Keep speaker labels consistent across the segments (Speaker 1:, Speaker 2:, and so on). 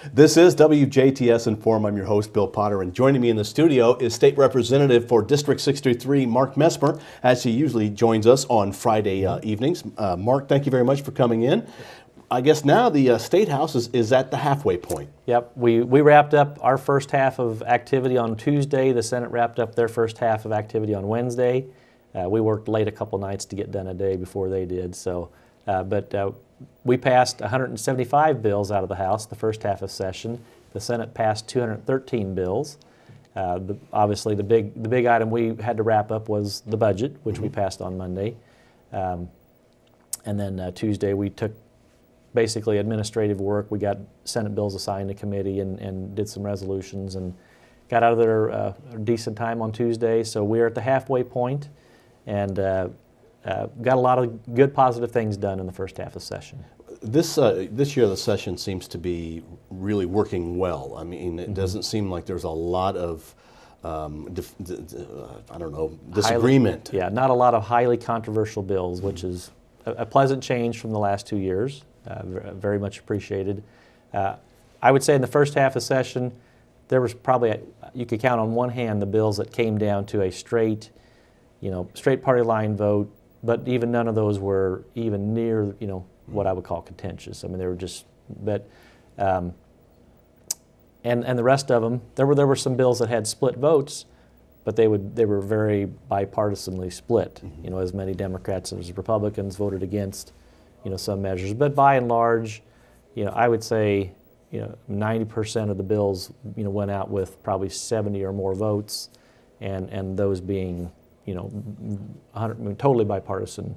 Speaker 1: This is WJTS Inform. I'm your host, Bill Potter, and joining me in the studio is State Representative for District 63, Mark Messmer, as he usually joins us on Friday evenings. Mark, thank you very much for coming in. I guess now the State House is at the halfway point.
Speaker 2: Yep, we wrapped up our first half of activity on Tuesday. The Senate wrapped up their first half of activity on Wednesday. We worked late a couple nights to get done a day before they did. So, we passed 175 bills out of the House the first half of session. The Senate passed 213 bills. Obviously, the big item we had to wrap up was the budget, which we passed on Monday, and then Tuesday we took basically administrative work. We got Senate bills assigned to committee and did some resolutions and got out of there a decent time on Tuesday. So we're at the halfway point, and got a lot of good positive things done in the first half of session.
Speaker 1: This year the session seems to be really working well. I mean, it doesn't seem like there's a lot of disagreement.
Speaker 2: Not a lot of highly controversial bills, which is a pleasant change from the last 2 years. Very much appreciated. I would say in the first half of session, there was probably, you could count on one hand the bills that came down to a straight party line vote, but even none of those were even near, what I would call contentious. I mean, they were just, but, and the rest of them, there were some bills that had split votes, but they were very bipartisanly split. As many Democrats as Republicans voted against, some measures. But by and large, I would say, 90% of the bills, went out with probably 70 or more votes, and those being, totally bipartisan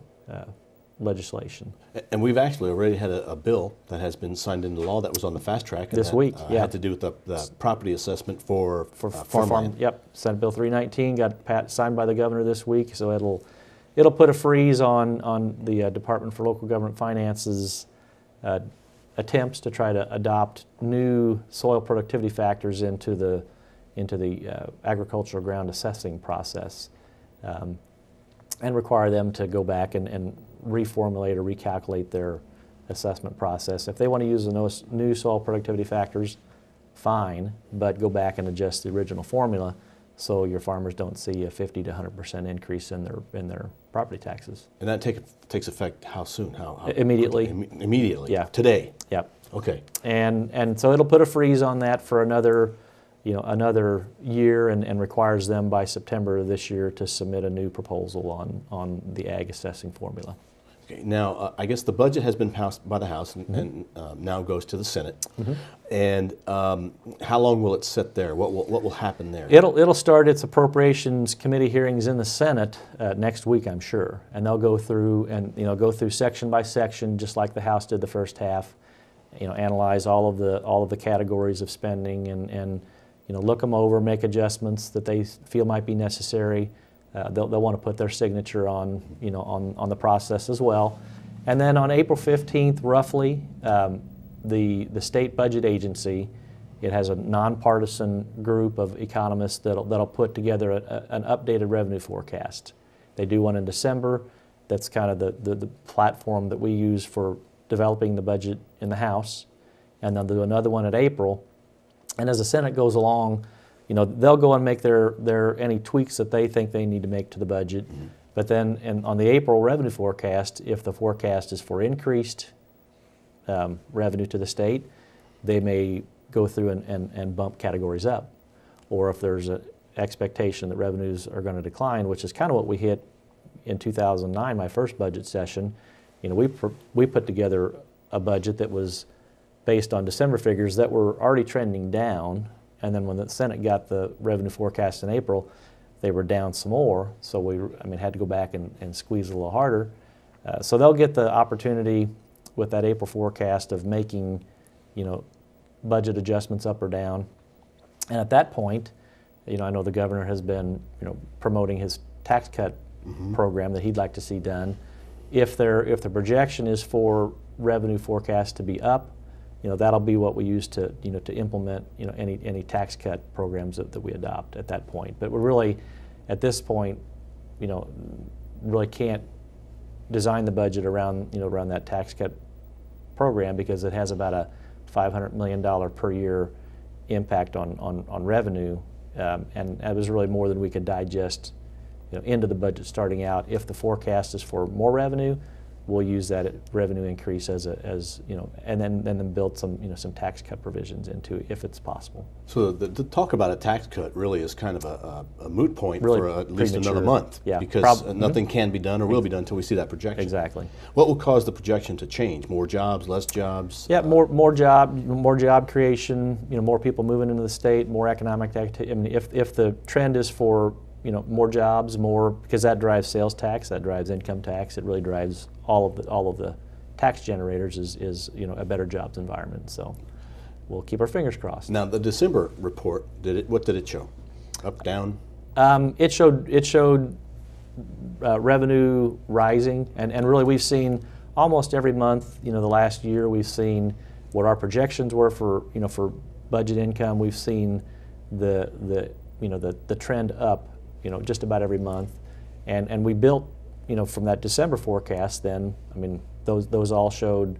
Speaker 2: legislation.
Speaker 1: And we've actually already had a bill that has been signed into law that was on the fast track.
Speaker 2: This week,
Speaker 1: had to do with the property assessment for farmland.
Speaker 2: Yep, Senate Bill 319 got signed by the governor this week, so it'll put a freeze on the Department for Local Government Finance's attempts to try to adopt new soil productivity factors into the agricultural ground assessing process, and require them to go back and reformulate or recalculate their assessment process. If they want to use the new soil productivity factors, fine, but go back and adjust the original formula so your farmers don't see a 50 to 100% increase in their property taxes.
Speaker 1: And that takes effect how soon? How
Speaker 2: immediately?
Speaker 1: Immediately.
Speaker 2: Yeah.
Speaker 1: Today.
Speaker 2: Yep.
Speaker 1: Okay.
Speaker 2: And so it'll put a freeze on that for another year, and requires them by September of this year to submit a new proposal on the ag assessing formula.
Speaker 1: Okay. Now, I guess the budget has been passed by the House and now goes to the Senate. And how long will it sit there? What will happen there?
Speaker 2: It'll start its appropriations committee hearings in the Senate next week, I'm sure, and they'll go through section by section, just like the House did the first half. Analyze all of the categories of spending and look them over, make adjustments that they feel might be necessary. They'll want to put their signature on the process as well. And then on April 15th, roughly, the state budget agency, it has a nonpartisan group of economists that'll put together an updated revenue forecast. They do one in December. That's kind of the platform that we use for developing the budget in the House, and they'll do another one in April. And as the Senate goes along, they'll go and make their any tweaks that they think they need to make to the budget. But then on the April revenue forecast, if the forecast is for increased revenue to the state, they may go through and bump categories up. Or if there's an expectation that revenues are going to decline, which is kind of what we hit in 2009, my first budget session. We put together a budget that was based on December figures that were already trending down, and then when the Senate got the revenue forecast in April, they were down some more, so we had to go back and squeeze a little harder. So they'll get the opportunity with that April forecast of making, budget adjustments up or down. And at that point, I know the governor has been, promoting his tax cut program that he'd like to see done. If the projection is for revenue forecast to be up, that'll be what we use to implement any tax cut programs that we adopt at that point. But we're really, at this point, really can't design the budget around that tax cut program, because it has about a $500 million per year impact on revenue, and that was really more than we could digest, into the budget starting out. If the forecast is for more revenue, we'll use that revenue increase and then build some tax cut provisions into it if it's possible.
Speaker 1: So the talk about a tax cut really is kind of a moot point
Speaker 2: really
Speaker 1: for at least
Speaker 2: premature.
Speaker 1: another month,
Speaker 2: Yeah,
Speaker 1: because nothing can be done or will be done until we see that projection.
Speaker 2: Exactly.
Speaker 1: What will cause the projection to change? More jobs, less jobs?
Speaker 2: Yeah, more job creation. More people moving into the state, more economic activity. I mean, if the trend is for more jobs, because that drives sales tax, that drives income tax, it really drives all of the tax generators is a better jobs environment. So we'll keep our fingers crossed.
Speaker 1: Now the December report, what did it show? Up, down?
Speaker 2: It showed revenue rising, and really we've seen almost every month. The last year we've seen what our projections were for budget income. We've seen the trend up just about every month, and we built from that December forecast. Then those all showed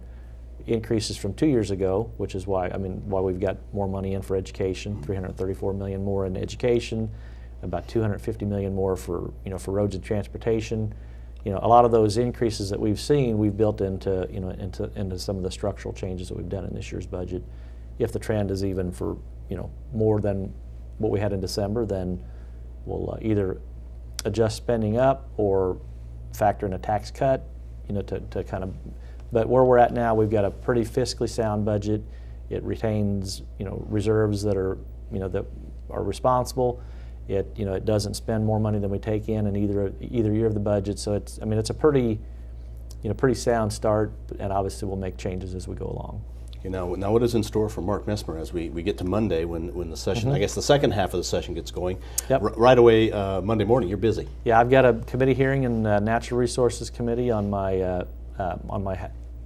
Speaker 2: increases from 2 years ago, which is why we've got more money in for education, $334 million more in education, about $250 million more for roads and transportation. A lot of those increases that we've seen, we've built into some of the structural changes that we've done in this year's budget. If the trend is even for more than what we had in December, then we'll either adjust spending up or factor in a tax cut, to kind of. But where we're at now, we've got a pretty fiscally sound budget. It retains, reserves that are, that are responsible. It doesn't spend more money than we take in either year of the budget. So it's a pretty sound start, and obviously we'll make changes as we go along.
Speaker 1: Now what is in store for Mark Messmer as we get to Monday when the session, I guess the second half of the session gets going?
Speaker 2: Yep.
Speaker 1: Right away, Monday morning, you're busy.
Speaker 2: Yeah, I've got a committee hearing in Natural Resources Committee on my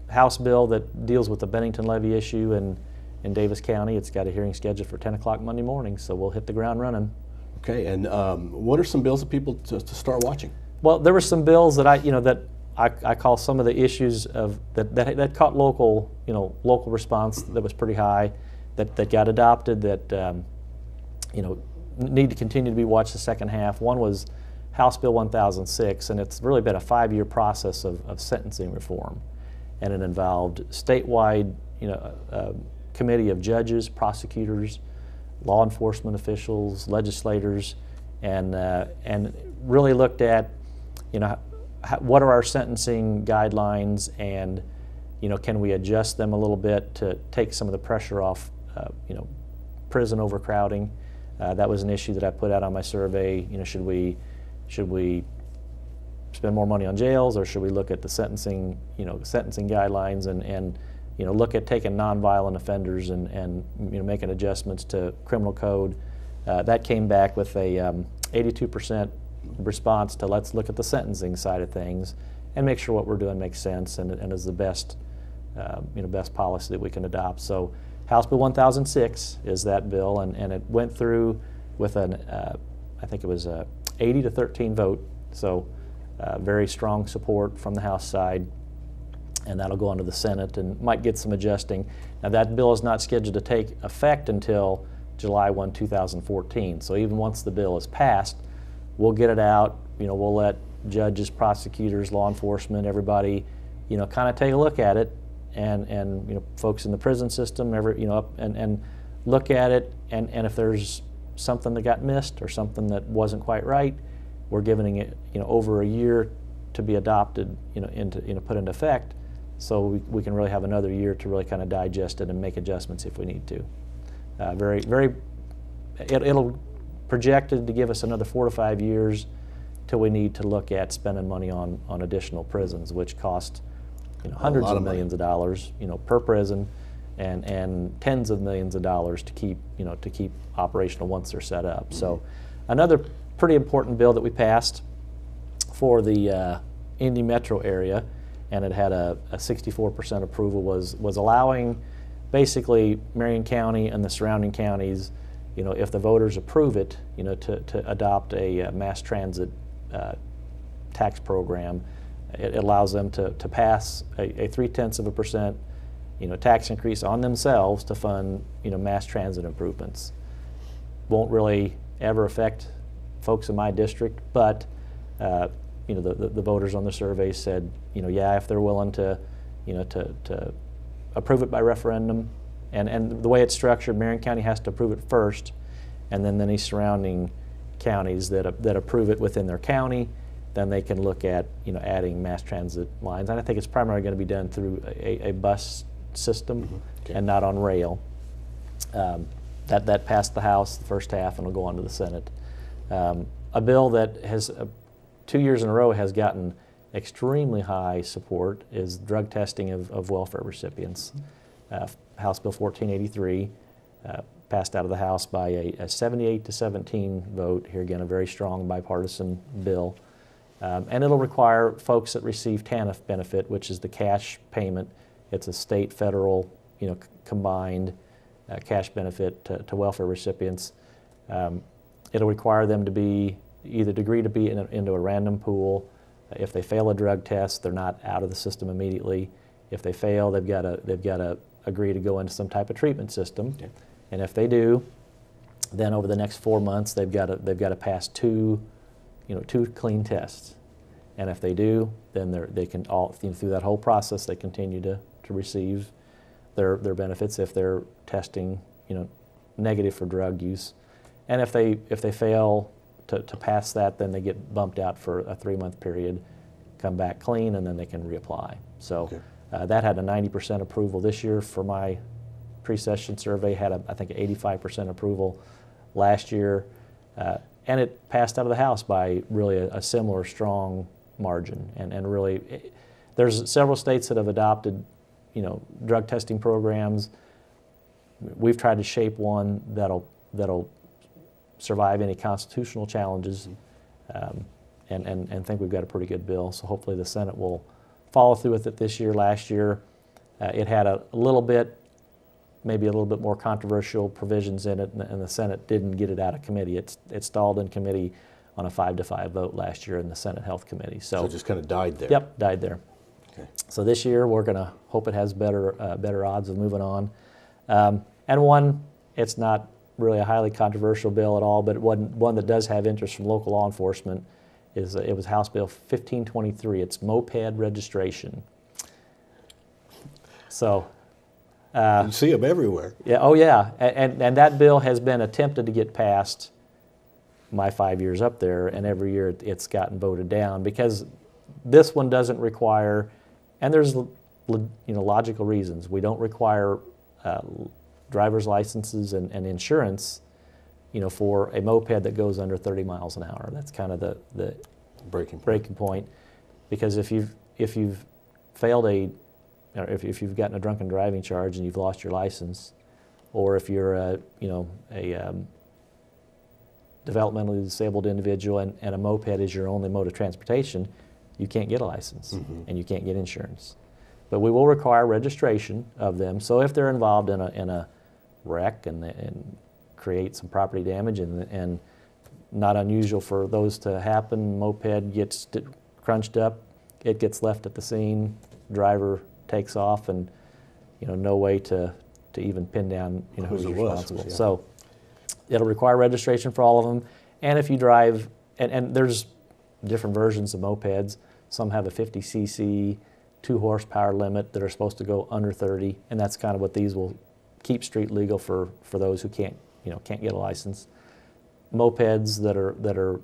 Speaker 2: House bill that deals with the Bennington levy issue in Davis County. It's got a hearing scheduled for 10 o'clock Monday morning, so we'll hit the ground running.
Speaker 1: Okay, and what are some bills that people to start watching?
Speaker 2: Well, there were some bills that I call some of the issues that caught local response that was pretty high, that got adopted, that need to continue to be watched the second half. One was House Bill 1006, and it's really been a 5-year process of sentencing reform, and it involved statewide committee of judges, prosecutors, law enforcement officials, legislators, and really looked at what are our sentencing guidelines, and can we adjust them a little bit to take some of the pressure off prison overcrowding. That was an issue that I put out on my survey. Should we spend more money on jails, or should we look at the sentencing guidelines and look at taking nonviolent offenders and making adjustments to criminal code. That came back with a 82% response to let's look at the sentencing side of things and make sure what we're doing makes sense and is the best best policy that we can adopt. So House Bill 1006 is that bill, and it went through with I think it was a 80-13 vote. So very strong support from the House side. And that'll go on to the Senate and might get some adjusting. Now that bill is not scheduled to take effect until July 1, 2014. So even once the bill is passed, we'll get it out. We'll let judges, prosecutors, law enforcement, everybody, kind of take a look at it, and folks in the prison system, and look at it. And if there's something that got missed or something that wasn't quite right, we're giving it over a year to be adopted, put into effect. So we can really have another year to really kind of digest it and make adjustments if we need to. It'll projected to give us another 4 to 5 years till we need to look at spending money on additional prisons, which cost hundreds of millions of dollars per prison, and tens of millions of dollars to keep operational once they're set up. So another pretty important bill that we passed for the Indy metro area, and it had a 64% approval, was allowing basically Marion County and the surrounding counties, if the voters approve it, to adopt a mass transit tax program. It allows them to pass a 0.3% tax increase on themselves to fund, mass transit improvements. Won't really ever affect folks in my district, but the voters on the survey said, yeah, if they're willing to, to approve it by referendum, and the way it's structured, Marion County has to approve it first, and then any surrounding counties that approve it within their county, then they can look at adding mass transit lines. And I think it's primarily going to be done through a bus system and not on rail. That passed the House the first half and will go on to the Senate. A bill that has 2 years in a row has gotten extremely high support is drug testing of welfare recipients. House Bill 1483 passed out of the House by a 78-17 vote. Here again, a very strong bipartisan bill. And it'll require folks that receive TANF benefit, which is the cash payment. It's a state, federal, combined cash benefit to welfare recipients. It'll require them to be agree to be into a random pool. If they fail a drug test, they're not out of the system immediately. If they fail, they've got to agree to go into some type of treatment system. Okay. And if they do, then over the next 4 months, they've got to pass two clean tests. And if they do, then they can all through that whole process they continue to receive their benefits if they're testing negative for drug use. And if they fail to pass that, then they get bumped out for a 3-month period, come back clean, and then they can reapply. So okay. That had a 90% approval this year for my pre-session survey, had I think 85% approval last year, and it passed out of the House by really a similar strong margin. And really, there's several states that have adopted drug testing programs. We've tried to shape one that'll survive any constitutional challenges, and think we've got a pretty good bill. So hopefully the Senate will follow through with it this year. Last year, it had maybe a little bit more controversial provisions in it, and the Senate didn't get it out of committee. It stalled in committee on a 5-5 vote last year in the Senate Health Committee. So
Speaker 1: it just kind of died there.
Speaker 2: Yep, died there.
Speaker 1: Okay.
Speaker 2: So this year we're going to hope it has better odds of moving on. And one, it's not really a highly controversial bill at all, but one that does have interest from local law enforcement it was House Bill 1523. It's moped registration. So
Speaker 1: you see them everywhere.
Speaker 2: Yeah. Oh yeah. And that bill has been attempted to get passed my 5 years up there, and every year it's gotten voted down because this one doesn't require, and there's logical reasons. We don't require driver's licenses and insurance, for a moped that goes under 30 miles an hour. That's kind of the breaking point, because if you've failed or if you've gotten a drunken driving charge and you've lost your license, or if you're a developmentally disabled individual and a moped is your only mode of transportation, you can't get a license and you can't get insurance. But we will require registration of them. So if they're involved in a wreck and create some property damage, and not unusual for those to happen, moped gets crunched up, it gets left at the scene, driver takes off, and no way to even pin down who's responsible. Yeah. So it'll require registration for all of them. And if you drive, and there's different versions of mopeds. Some have a 50 cc 2 horsepower limit that are supposed to go under 30, and that's kind of what these will keep street legal for those who can't get a license. Mopeds that are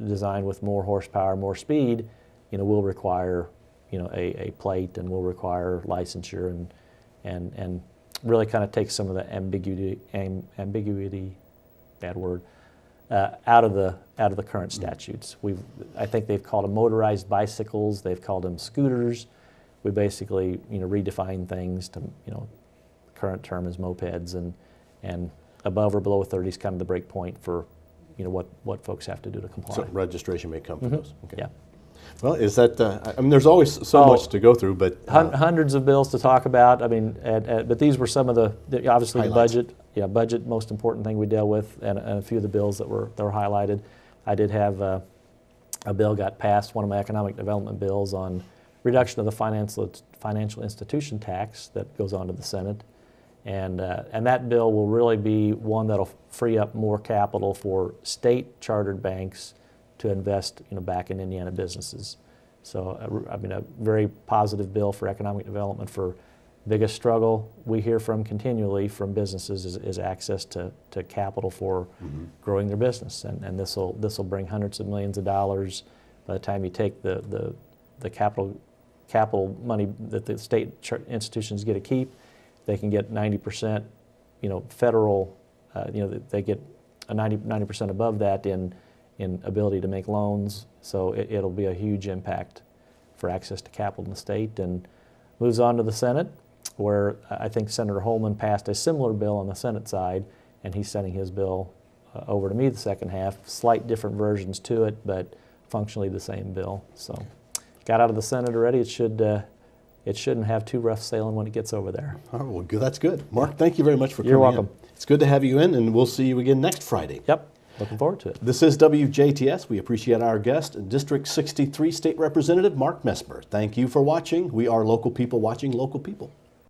Speaker 2: designed with more horsepower, more speed, will require a plate, and will require licensure, and really kind of take some of the ambiguity, bad word, out of the current statutes. I think they've called them motorized bicycles. They've called them scooters. We basically redefine things to current term is mopeds, and above or below 30 is kind of the break point for what folks have to do to comply. So
Speaker 1: registration may come for those. Okay.
Speaker 2: Yeah.
Speaker 1: Well, is that? There's always so much to go through, but
Speaker 2: hundreds of bills to talk about. But these were some of the obviously highlights. The budget. Yeah, budget, most important thing we dealt with, and a few of the bills that were highlighted. I did have a bill got passed, one of my economic development bills on reduction of the financial institution tax that goes on to the Senate. And that bill will really be one that'll free up more capital for state chartered banks to invest, back in Indiana businesses. So, I mean, a very positive bill for economic development. For biggest struggle we hear from continually from businesses is access to capital for growing their business. And this will bring hundreds of millions of dollars. By the time you take the capital money that the state institutions get to keep, they can get 90%, federal, they get a 90% above that in ability to make loans. So it'll be a huge impact for access to capital in the state. And moves on to the Senate, where I think Senator Holman passed a similar bill on the Senate side, and he's sending his bill over to me the second half. Slight different versions to it, but functionally the same bill. So got out of the Senate already. It shouldn't have too rough sailing when it gets over there.
Speaker 1: Oh, well, good. That's good. Mark, thank you very much for coming
Speaker 2: You're welcome.
Speaker 1: in. It's good to have you in, and we'll see you again next Friday.
Speaker 2: Yep. Looking forward to it.
Speaker 1: This is WJTS. We appreciate our guest, District 63 State Representative Mark Messmer. Thank you for watching. We are local people watching local people.